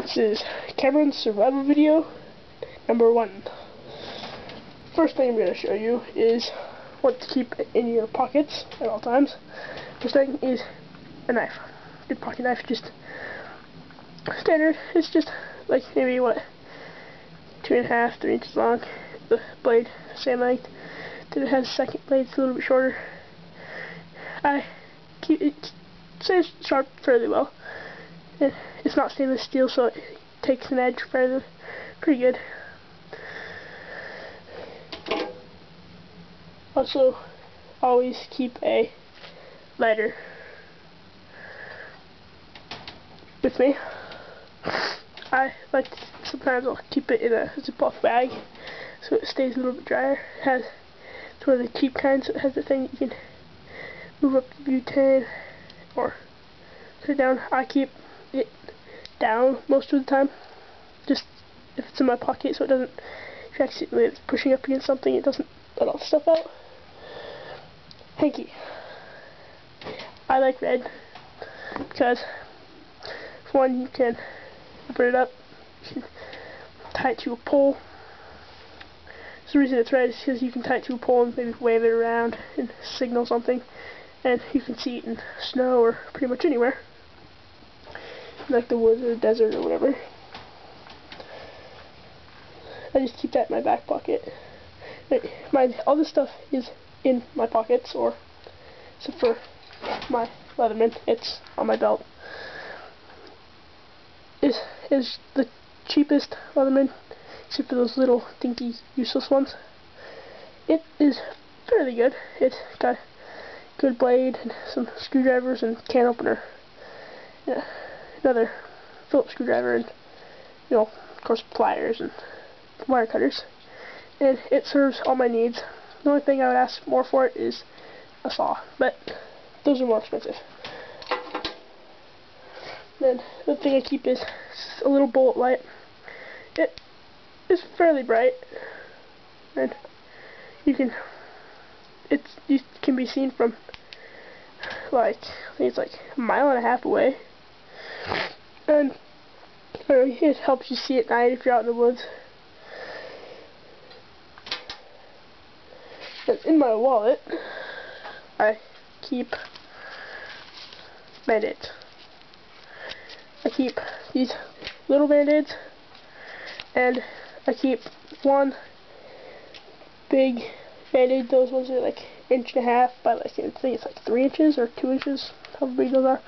This is CameRon's survival video number 1. First thing I'm going to show you is what to keep in your pockets at all times. First thing is a knife. Good pocket knife, just standard. It's just like maybe 2.5, 3 inches long. The blade, same length. Then it has a second blade, it's a little bit shorter. I keep it stays sharp fairly well. It's not stainless steel, so it takes an edge pretty good. Also, always keep a lighter with me. Sometimes I'll keep it in a Ziploc bag so it stays a little bit drier. It's one of the cheap kinds, so it has the thing that you can move up the butane or put it down. I keep it down most of the time, just if it's in my pocket, so it doesn't, if you accidentally it's pushing up against something, it doesn't let all the stuff out. Hanky. I like red because, for one, you can open it up, you can tie it to a pole. So the reason it's red is because you can tie it to a pole and maybe wave it around and signal something, and you can see it in snow or pretty much anywhere, like the woods or the desert or whatever. I just keep that in my back pocket. All this stuff is in my pockets, or except for my Leatherman, it's on my belt. Is the cheapest Leatherman, except for those little dinky useless ones. It is fairly good. It's got a good blade and some screwdrivers and can opener. Yeah, another Phillips screwdriver and, of course, pliers and wire cutters. And it serves all my needs. The only thing I would ask more for it is a saw, but those are more expensive. Then the thing I keep is a little bullet light. It is fairly bright, and it can be seen from I think it's like 1.5 miles away, and it helps you see at night if you're out in the woods. And in my wallet, I keep Band-Aids. I keep these little Band-Aids, and I keep one big Band-Aid. Those ones are like 1.5 inches by I think it's like 3 inches or 2 inches, how big those are.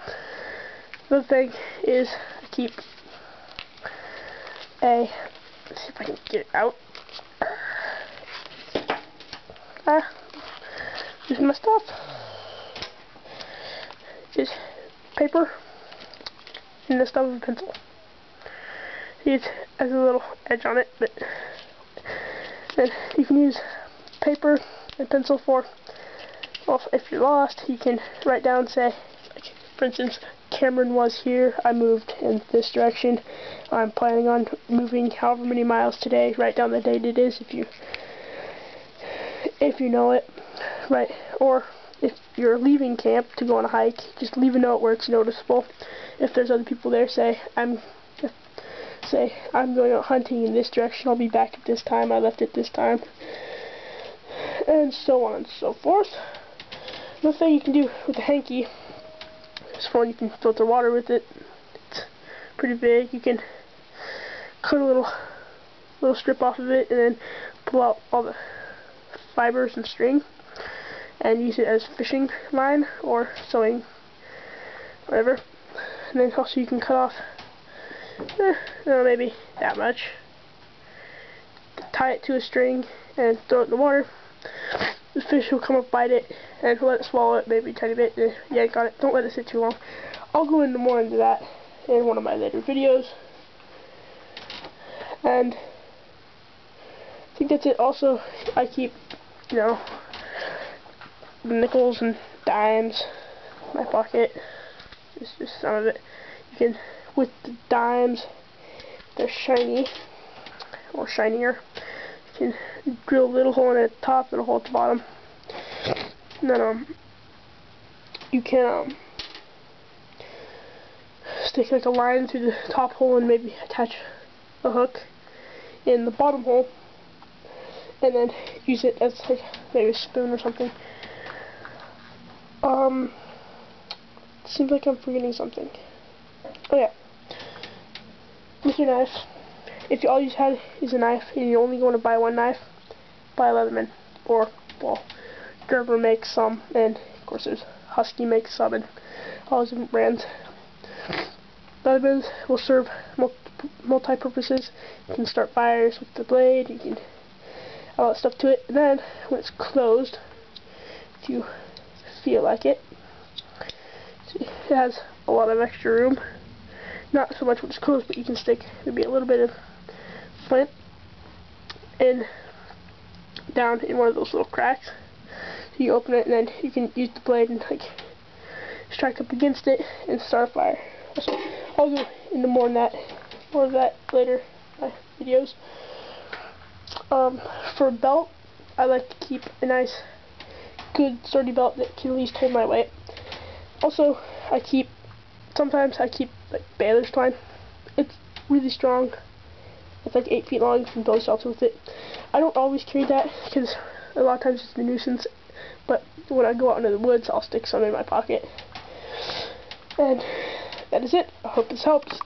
The thing is, I keep let's see if I can get it out. This is my stuff. Is paper and the stub of a pencil. It has a little edge on it, but then you can use paper and pencil for, well, if you're lost, you can write down, say, like, for instance, CameRon was here, I moved in this direction, I'm planning on moving however many miles today. Write down the date it is if you know it, right? Or if you're leaving camp to go on a hike, just leave a note where it's noticeable. If there's other people there, say I'm going out hunting in this direction, I'll be back at this time, I left at this time, and so on and so forth. Another thing you can do with the hanky is, for one, you can filter water with it. It's pretty big. You can cut a little strip off of it and then pull out all the fibers and string and use it as fishing line or sewing, whatever. And then also you can cut off maybe that much, tie it to a string and throw it in the water. The fish will come up, bite it, and let it swallow it maybe a tiny bit, and yank on it. Don't let it sit too long. I'll go into more into that in one of my later videos. And I think that's it. Also, I keep, nickels and dimes in my pocket. It's just some of it. You can, with the dimes, they're shiny, or shinier. You can drill a little hole in at the top and a hole at the bottom. And then you can stick like a line through the top hole and maybe attach a hook in the bottom hole, and then use it as like maybe a spoon or something. Seems like I'm forgetting something. Oh yeah, with your knife, if all you had is a knife and you only want to buy one knife, buy Leatherman, or well, Gerber makes some, and of course there's Husky makes some, and all those different brands. Leathermans will serve multi-purposes. You can start fires with the blade, you can add all that stuff to it, and then when it's closed, if you feel like it, it has a lot of extra room. Not so much when it's closed, but you can stick maybe a little bit of flint in down in one of those little cracks. So you open it, and then you can use the blade and like strike up against it and start a fire. So I'll go into more of that later videos. For a belt, I like to keep a nice, good, sturdy belt that can at least hold my weight. Also, sometimes I keep like baler's twine. It's really strong. It's like 8 feet long. You can build shelter with it. I don't always carry that because a lot of times it's a nuisance. But when I go out into the woods, I'll stick some in my pocket. And that is it. I hope this helps.